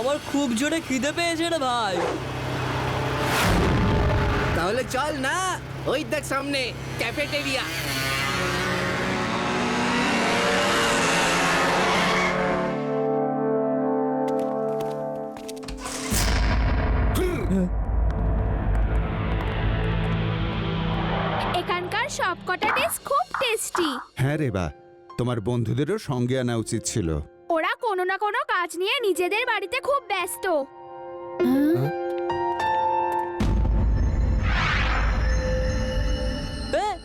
আমার খুব জোরে খিদে পেয়েছে রে ভাই। তাহলে চল না, ওই দেখ সামনে ক্যাফেটেরিয়া। এখানকার সবকটা ডিশ খুব টেস্টি। হ্যাঁ রে বা, তোমার বন্ধুদেরও সঙ্গে আনা উচিত ছিল। ওরা কোনো না কোনো কাজ নিয়ে নিজেদের বাড়িতে খুব ব্যস্ত।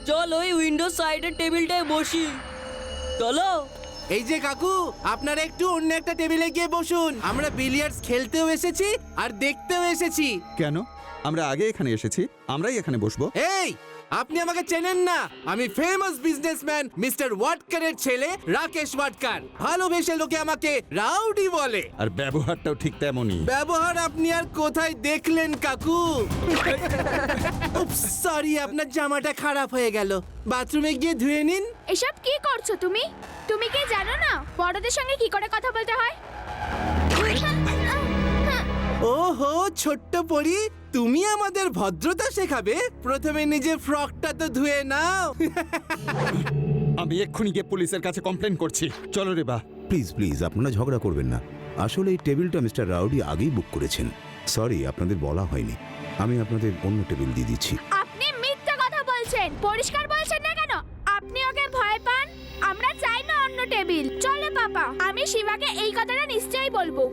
চল ওই উইন্ডো সাইডের টেবিলটায় বসি, চলো। এই যে কাকু, আপনারা একটু অন্য একটা টেবিলে গিয়ে বসুন। আমরা বিলিয়ার্ডস খেলতেও এসেছি আর দেখতেও এসেছি। কেন? আমরা আগে এখানে এসেছি, আমরাই এখানে বসবো। এই, আপনি আমাকে চেনেন না? আমি ফেমাস বিজনেসম্যান মিস্টার ওয়াটকারের ছেলে রাকেশ ওয়াটকার। ভালোবেসে লোকে আমাকে রাউডি বলে। আর ব্যবহারটাও ঠিক তেমনই। ব্যবহার আপনি আর কোথায় দেখলেন কাকু? সরি, আপনার জামাটা খারাপ হয়ে গেল, বাথরুমে গিয়ে ধুয়ে নিন। এসব কি করছো তুমি? তুমি কি জানো না বড়দের সঙ্গে কি করে কথা বলতে হয়? ওহো ছোট্ট পরি, তুমি আমাদের ভদ্রতা শেখাবে? প্রথমে নিজের ফ্রকটা তো ধুয়ে নাও। আমি এক্ষুনি গিয়ে পুলিশের কাছে কমপ্লেন করছি। চলো রে বা। প্লিজ প্লিজ, আপনারা ঝগড়া করবেন না। আসলে এই টেবিলটা মিস্টার রাউডি আগেই বুক করেছেন। সরি, আপনাদের বলা হয়নি। আমি আপনাদের অন্য টেবিল দিয়ে দিচ্ছি। আপনি মিথ্যা কথা বলছেন। পরিষ্কার বলছেন না কেন? আপনি ওকে ভয় পান? আমরা চাই না অন্য টেবিল। চলো পাপা, আমি শিবাকে এই কথাটা নিশ্চয়ই বলবো।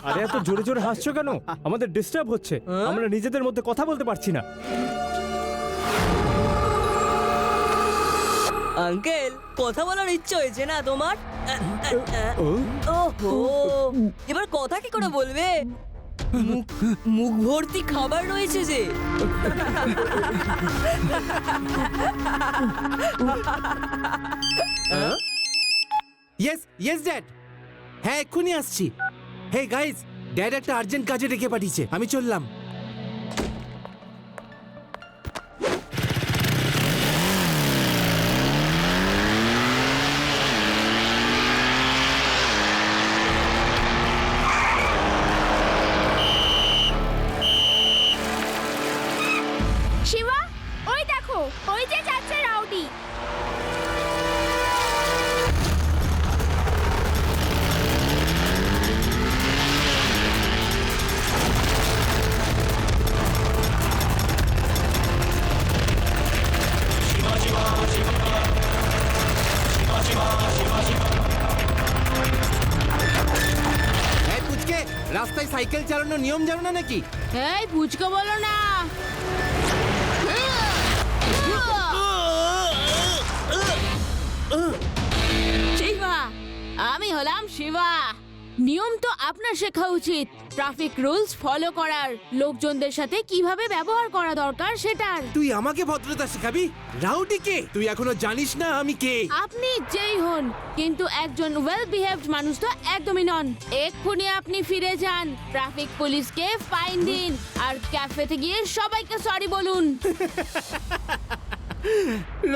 আরে এত জোরে জোরে হাসছো কেন? আমাদের ডিস্টার্ব হচ্ছে, আমরা নিজেদের মধ্যে কথা বলতে পারছি না। আঙ্কেল, কথা বলার ইচ্ছে হয়েছে না তোমার? ওহো, এবার কথা কি করে বলবে? মুখ ভর্তি খাবার রয়েছে যে। ইয়েস ইয়েস ড্যাড, হ্যাঁ এক্ষুনি আসছি। হে গাইস, ড্যাড একটা আর্জেন্ট কাজে ডেকে পাঠিয়েছে, আমি চললাম। শিবা, ওই দেখো, ওই যে যাচ্ছে রাউডি। হ্যাঁ পুচকে, রাস্তায় সাইকেল চালানোর নিয়ম জানো না নাকি? এই পুচকে বলো না। শিবা, আমি হলাম শিবা। নিয়ম তো আপনার শেখা উচিত। ট্রাফিক রুলস ফলো করার, লোকজনদের সাথে কিভাবে ব্যবহার করা দরকার সেটার। তুই আমাকে ভদ্রতা শেখাবি? রাউডি কে? তুই এখনো জানিস না আমি কে? আপনি যেই হন, কিন্তু একজন ওয়েল বিহেভড মানুষ তো একদমই নন। এক্ষুনি আপনি ফিরে যান, ট্রাফিক পুলিশকে ফাইন দিন, আর ক্যাফেতে গিয়ে সবাইকে সরি বলুন।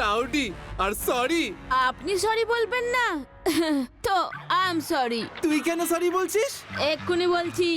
রাউডি আর সরি? আপনি সরি বলবেন না? তো আই এম সরি। তুই কেন সরি বলছিস? এক্ষুনি বলছি।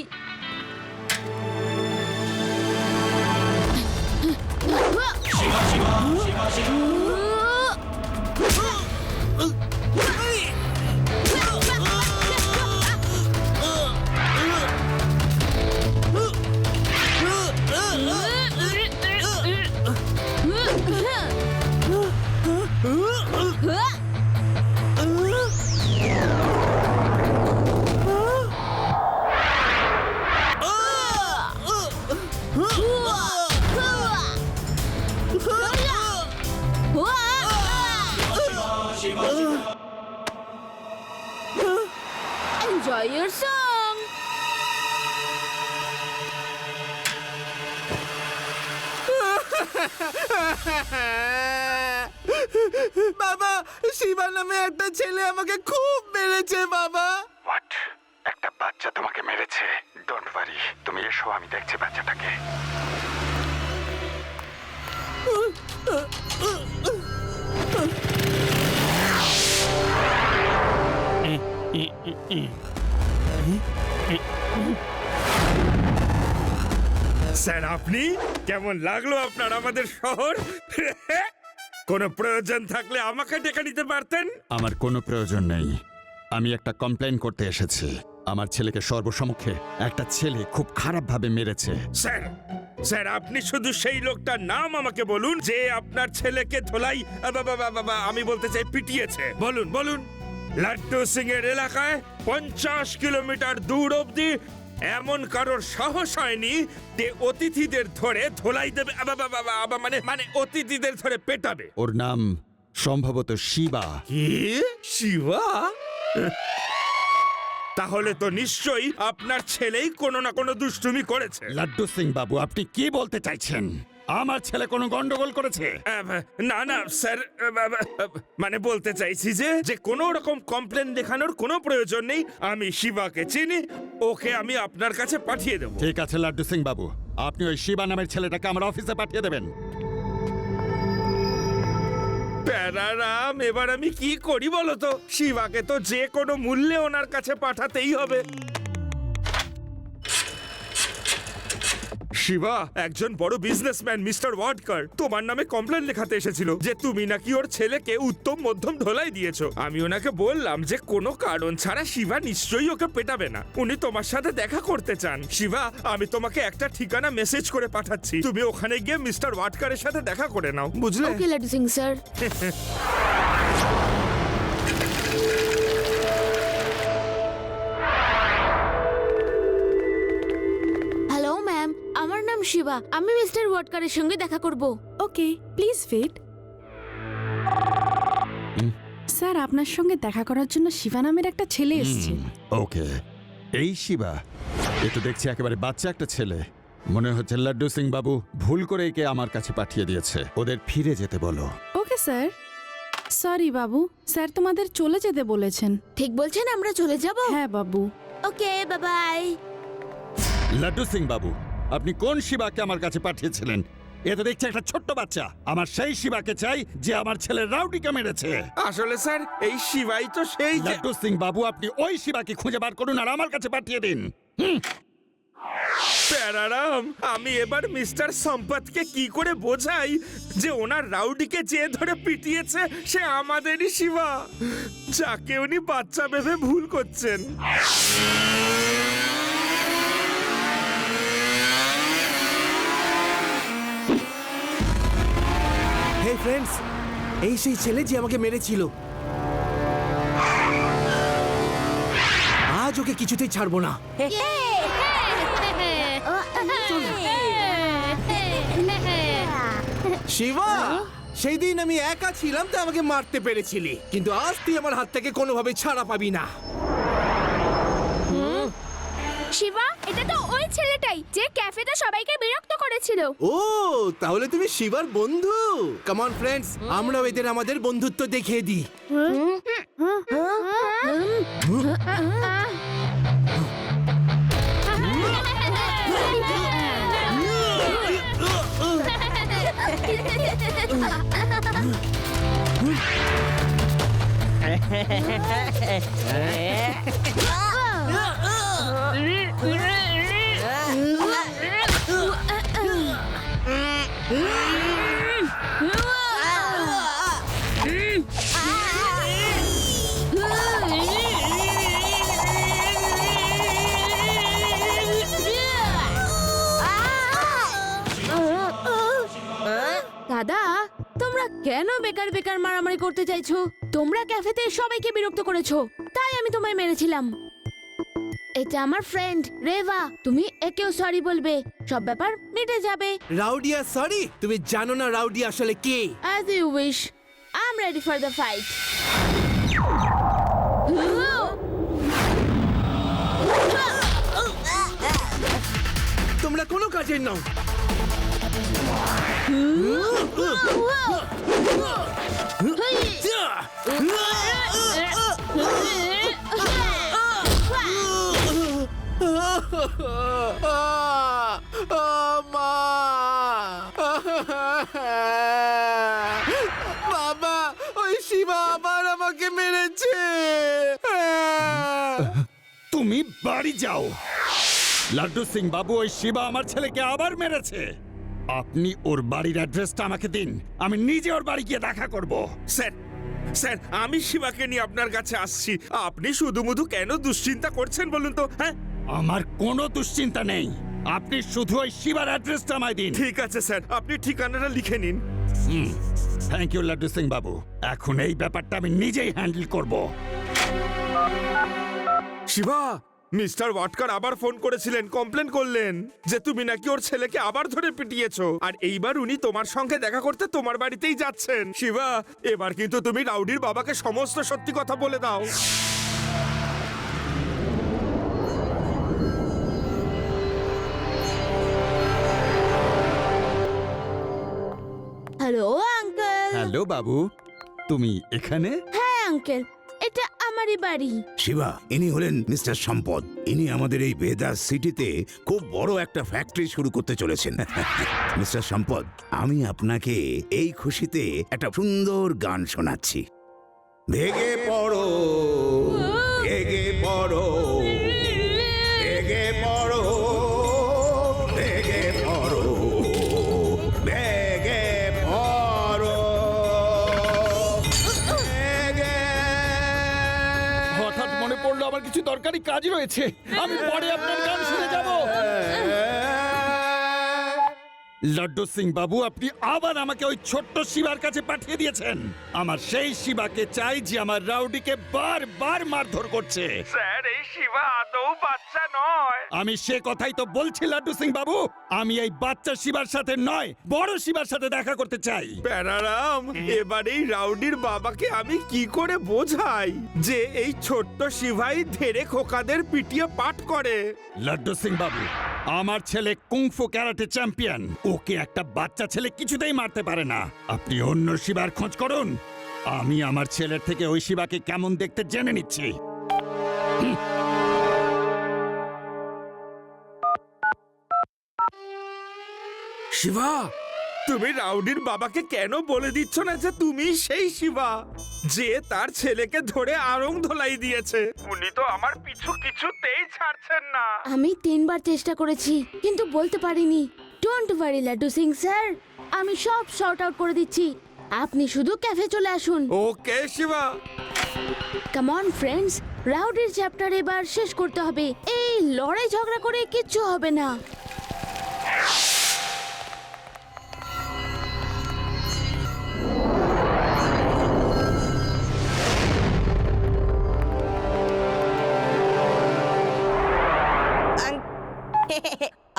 Enjoy your song. বাবা, শিবা নামে একটা ছেলে আমাকে খুব মেরেছে বাবা। হোয়াট? একটা বাচ্চা তোমাকে মেরেছে? ডোন্ট ওয়ারি, তুমি এসো, আমি দেখছি বাচ্চাটাকে। স্যার, আপনি কেমন লাগলো আপনার আমাদের শহর? কোনো প্রয়োজন থাকলে আমাকে ডেকে নিতে পারতেন। আমার কোনো প্রয়োজন নেই, আমি একটা কমপ্লেন করতে এসেছি। আমার ছেলেকে সর্বসম্মুখে একটা ছেলে খুব খারাপভাবে মেরেছে। স্যার, স্যার, আপনি শুধু সেই লোকটার নাম আমাকে বলুন যে আপনার ছেলেকে ধোলাই আমি বলতে চাই পিটিয়েছে। বলুন বলুন। লাড্ডু সিং এর এলাকায় 50 কিলোমিটার দূর অবধি এমন কারোর সাহস হয়নি যে অতিথিদের ধরে ধোলাই দেবে, মানে অতিথিদের ধরে পেটাবে। ওর নাম সম্ভবত শিবা। কি? শিবা? তাহলে তো নিশ্চয়ই আপনার ছেলেই কোনো না কোনো দুষ্টুমি করেছে। লাড্ডু সিং বাবু, আপনি কি বলতে চাইছেন? আমার ছেলে কোনো গন্ডগোল করেছে? না না স্যার, মানে বলতে চাইছি যে কোনো রকম কমপ্লেন দেখানোর কোনো প্রয়োজন নেই। আমি শিবাকে চিনি, ওকে আমি আপনার কাছে পাঠিয়ে দেবো। ঠিক আছে লাড্ডু সিং বাবু, আপনি ওই শিবা নামের ছেলেটাকে আমার অফিসে পাঠিয়ে দেবেন। প্যারারাম, এবার আমি কি করি বলো তো? শিবাকে তো যে কোনো মূল্যে ওনার কাছে পাঠাতেই হবে। শিবা একজন বড় বিজনেসম্যান মিস্টার ওয়াডকার তোমার নামে কমপ্লেন লেখাতে এসেছিল যে তুমি নাকি ওর ছেলেকে উত্তম মধ্যম ধোলাই দিয়েছো। আমি ওনাকে বললাম যে কোনো কারণ ছাড়া শিবা নিশ্চয়ই ওকে পেটাবে না, উনি তোমার সাথে দেখা করতে চান। শিবা, আমি তোমাকে একটা ঠিকানা মেসেজ করে পাঠাচ্ছি, তুমি ওখানে গিয়ে মিস্টার ওয়াডকারের সাথে দেখা করে নাও, বুঝলে? ওকে laddu Singh sir. Hello ma'am, আমার নাম শিবা, আমি মিস্টার ওয়াডকারের সঙ্গে দেখা করব। ওকে, প্লিজ ওয়েট। স্যার, আপনার সঙ্গে দেখা করার জন্য শিবা নামের একটা ছেলে এসেছে। ওকে, এই শিবা, এ তো দেখছি একেবারে বাচ্চা একটা ছেলে। মনে হচ্ছে লাড্ডু সিং বাবু ভুল করে একে আমার কাছে পাঠিয়ে দিয়েছে। ওদের ফিরে যেতে বলো। Okay sir. সরি বাবু, স্যার তোমাদের চলে যেতে বলেছেন। ঠিক বলছেন, আমরা চলে যাব? হ্যাঁ বাবু। ওকে, বাই বাই। লাড্ডু সিং বাবু, আপনি কোন শিবাকে আমার কাছে পাঠিয়েছিলেন? এ তো দেখছি একটা ছোট্ট বাচ্চা। আমার সেই শিবাকে চাই যে আমার ছেলের রাউডিকে মেরেছে। আসলে স্যার, এই শিবাই তো সেই যে- লাড্ডু সিং বাবু, আপনি ওই শিবাকে খুঁজে বার করুন আর আমার কাছে পাঠিয়ে দিন। প্যারারাম, আমি এবার মিস্টার সম্পতকে কি করে বোঝাই যে ওনার রাউডিকে যে ধরে পিটিয়েছে সে আমাদেরই শিবা, যাকে উনি বাচ্চা ভেবে ভুল করছেন। হে ফ্রেন্ডস, এই সেই ছেলে যে আমাকে মেরেছিল। আজ ওকে কিছুতেই ছাড়বো না। শিবা, সেই দিন আমি একা ছিলাম তো আমাকে মারতে পেরেছিলি, কিন্তু আজ তুই আমার হাত থেকে কোনোভাবে ছাড়া পাবি না। শিবা, এটা তো ওই ছেলেটাই যে ক্যাফেতে সবাইকে বিরক্ত করেছিল। ও, তাহলে তুমি শিবার বন্ধু। কাম অন ফ্রেন্ডস, আমরাও এদের আমাদের বন্ধুত্ব দেখিয়ে দিই। দাদা, তোমরা কেন বেকার বেকার মারামারি করতে চাইছো? তোমরা ক্যাফেতে সবাইকে বিরক্ত করেছো, তাই আমি তোমায় মেরেছিলাম। এটা আমার ফ্রেন্ড রেভা, তুমি একেও সরি বলবে, সব ব্যাপার মিটে যাবে। রাউডিয়া সরি? তুমি জানো না রাউডি আসলে কে? As you wish. I'm ready for the fight. তোমরা কোনো কাজের নাও। মা বাবা, ওই শিবা আবার আমাকে মেরেছে। তুমি বাড়ি যাও। লাড্ডু সিং বাবু, ওই শিবা আমার ছেলেকে আবার মেরেছে। আপনি ওর বাড়ির অ্যাড্রেসটা আমাকে দিন, আমি নিজে ওর বাড়ি গিয়ে দেখা করব। স্যার স্যার, আমি শিবাকে নিয়ে আপনার কাছে আসছি। আপনি শুধু কেন দুশ্চিন্তা করছেন বলুন তো? হ্যাঁ, আমার কোনো দুশ্চিন্তা নেই, আপনি শুধু ওই শিবার অ্যাড্রেসটা আমায় দিন। ঠিক আছে স্যার, আপনি ঠিকানাটা লিখে নিন। থ্যাংক ইউ লাড্ডু সিং বাবু, এখন এই ব্যাপারটা আমি নিজেই হ্যান্ডেল করব। শিবা, মিস্টার ওয়াটকার আবার ফোন করেছিলেন, কমপ্লেন করলেন যে তুমি নাকি ওর ছেলেকে আবার ধরে পিটিয়েছো, আর এইবার উনি তোমার সঙ্গে দেখা করতে তোমার বাড়িতেই যাচ্ছেন। শিবা, এবার কিন্তু তুমি রাউডির বাবাকে সমস্ত সত্যি কথা বলে দাও। Hello uncle. হ্যালো বাবু, তুমি এখানে? হ্যাঁ আঙ্কেল, এটা আমারই বাড়ি। শিবা, ইনি হলেন মিস্টার সম্পদ। ইনি আমাদের এই বেদাস সিটিতে খুব বড় একটা ফ্যাক্টরি শুরু করতে চলেছেন। মিস্টার সম্পদ, আমি আপনাকে এই খুশিতে একটা সুন্দর গান শোনাচ্ছি। ভেগে পড়ো, ভেগে পড়ো, ভেগে পড়ো, ভেগে পড়ো, ভেগে পড়ো, ভেগে। হঠাৎ মনে পড়লো আমার কিছু দরকারি কাজ রয়েছে, আমি পরে আপনার গান শুনে যাব। লাড্ডু সিং বাবু, আপনি আবার আমাকে ওই ছোট্ট শিবার কাছে পাঠিয়ে দিয়েছেন। আমার সেই শিবাকে চাই যে আমার রাউডিকে বারবার মারধর করছে। স্যার, এই শিবা আদৌ বাচ্চা নয়। আমি সে কথাই তো বলছি লাড্ডু সিং বাবু, আমি এই বাচ্চা শিবার সাথে নয়, বড় শিবার সাথে দেখা করতে চাই। প্যারারাম, এবার এই রাউডির বাবাকে আমি কি করে বোঝাই যে এই ছোট্ট শিভাই ধেরে খোকাদের পিটিয়ে পাঠ করে? লাড্ডু সিং বাবু, আমার ছেলে কুংফু ক্যারাটে চ্যাম্পিয়ন, ওকে একটা বাচ্চা ছেলে কিছুতেই মারতে পারে না। আপনি অন্য শিবার খোঁজ করুন, আমি আমার ছেলের থেকে ওই শিবাকে কেমন দেখতে জেনে নিচ্ছি। শিবা, তুমি রাউডির বাবাকে কেন বলে দিচ্ছ না যে তুমি সেই শিবা যে তার ছেলেকে ধরে আড়ং ধোলাই দিয়েছে? উনি তো আমার পিছু কিছুতেই ছাড়ছেন না। আমি 3 বার চেষ্টা করেছি কিন্তু বলতে পারিনি। Don't worry Laddu Singh sir, আমি সব সর্ট আউট করে দিচ্ছি। আপনি শুধু ক্যাফে চলে আসুন। ওকে Shiba. Come on friends, রাউডির chapter এবার শেষ করতে হবে। এই লড়াই ঝগড়া করে কিচ্ছু হবে না।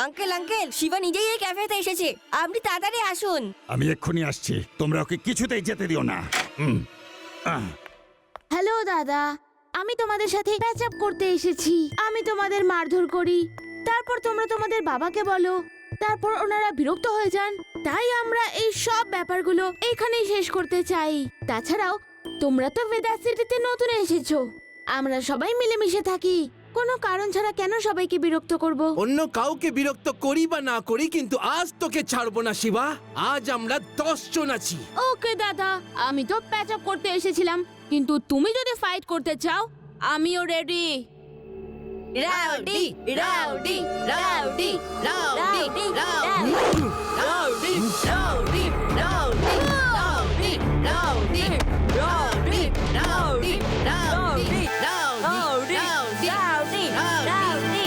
আঙ্কেল আঙ্কেল, শিবা নিজেই এই ক্যাফেতে এসেছে, আপনি তাড়াতাড়ি আসুন। আমি এক্ষুনি আসছি, তোমরা ওকে কিছুতেই যেতে দিও না। হ্যালো দাদা, আমি তোমাদের সাথে প্যাচ আপ করতে এসেছি। আমি তোমাদের মারধর করি, তারপর তোমরা তোমাদের বাবাকে বলো, তারপর ওনারা বিরক্ত হয়ে যান। তাই আমরা এই সব ব্যাপারগুলো এইখানেই শেষ করতে চাই। তাছাড়াও তোমরা তো বেদাস সিটিতে নতুন এসেছো, আমরা সবাই মিলেমিশে থাকি। কোনো কারণ ছাড়া কেন সবাইকে বিরক্ত করব? অন্য কাউকে বিরক্ত করি বা না করি, কিন্তু আজ তোকে ছাড়বো না শিবা। আজ আমরা 10 জন আছি। ওকে দাদা, আমি তো প্যাচ আপ করতে এসেছিলাম, কিন্তু তুমি যদি ফাইট করতে চাও আমিও ready. Rowdy rowdy rowdy rowdy rowdy rowdy rowdy rowdy rowdy rowdy rowdy rowdy rowdy rowdy rowdy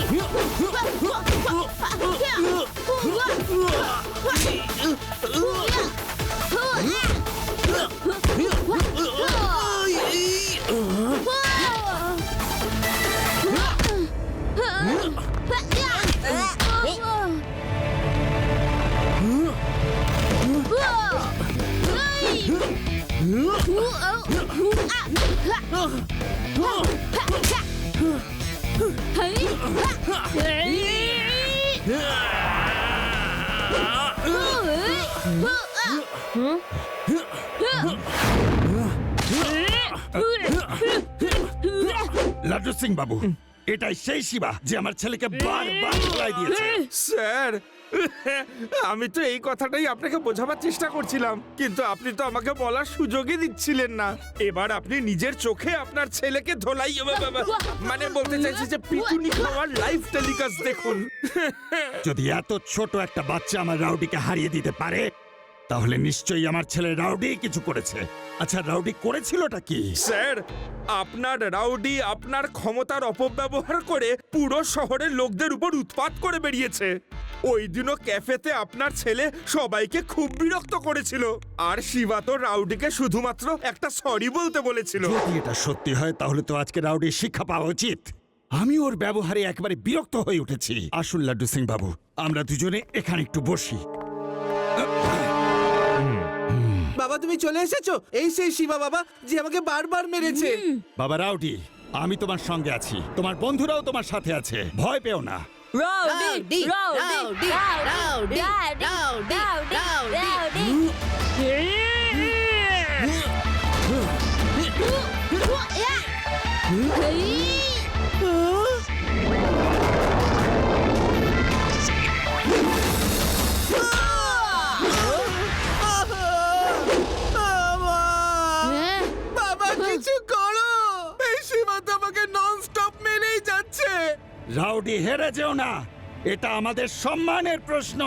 Laddu Singh বাবু, এটাই সেই শিবা যে আমার ছেলেকে বারবার ধোলাই দিয়েছে। স্যার, আমি তো এই কথাটাই আপনাকে বোঝাবার চেষ্টা করছিলাম, কিন্তু আপনি তো আমাকে বলার সুযোগই দিচ্ছিলেন না। এবার আপনি নিজের চোখে আপনার ছেলেকে ধোলাই মানে বলতে চাইছি যে পিটুনি খাওয়ার লাইভ টেলিকাস্ট দেখুন। যদি এত ছোট একটা বাচ্চা আমার রাউডিকে হারিয়ে দিতে পারে, তাহলে নিশ্চয়ই আমার ছেলে রাউডি কিছু করেছে। আচ্ছা, রাউডি করেছিলটা কি? স্যার, আপনার রাউডি আপনার ক্ষমতার অপব্যবহার করে পুরো শহরের লোকদের উপর উৎপাত করে বেরিয়েছে। ওই দিনও ক্যাফেতে আপনার ছেলে সবাইকে খুব বিরক্ত করেছিল, আর শিবা তো রাউডিকে শুধুমাত্র একটা সরি বলতে বলেছিল। যদি এটা সত্যি হয় তাহলে তো আজকে রাউডির শিক্ষা পাওয়া উচিত। আমি ওর ব্যবহারে একেবারে বিরক্ত হয়ে উঠেছি। আসুন লাড্ডু সিং বাবু, আমরা দুজনে এখানে একটু বসি। বাবা তুমি চলে এসেছো? এই সেই শিবা বাবা যে আমাকে বারবার মেরেছে। বাবা রাউডি, আমি তোমার সঙ্গে আছি, তোমার বন্ধুরাও তোমার সাথে আছে, ভয় পেও না। Rowdy rowdy rowdy rowdy rowdy বাবা কিছু করো, এই শিবা তো আমাকে নন স্টপ মেরেই যাচ্ছে। রাউডি, হেরে যেও না, এটা আমাদের সম্মানের প্রশ্ন।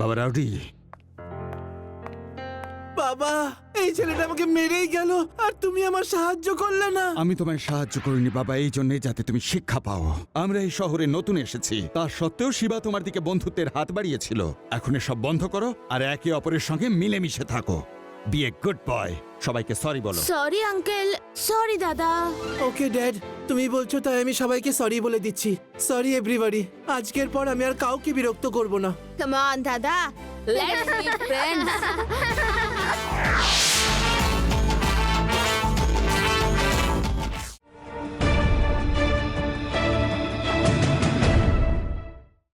বাবা রাউডি, বাবা এই ছেলেটা আমাকে মেরেই গেল, আর তুমি আমার সাহায্য করলে না। আমি তোমায় সাহায্য করিনি বাবা, এই জন্যই যাতে তুমি শিক্ষা পাও। আমরা এই শহরে নতুন এসেছি, তা সত্ত্বেও শিবা তোমার দিকে বন্ধুত্বের হাত বাড়িয়েছিল। এখন সব বন্ধ করো আর একে অপরের সঙ্গে মিলেমিশে থাকো। বি এ গুড বয়, সবাইকে সরি বলো। সরি আঙ্কেল, সরি দাদা। ওকে ড্যাড, তুমি বলছো তাই আমি সবাইকে সরি বলে দিচ্ছি। সরি এভরিবডি, আজকের পর আমি আর কাউকে বিরক্ত করব না। কাম অন দাদা, লেটস বি ফ্রেন্ডস।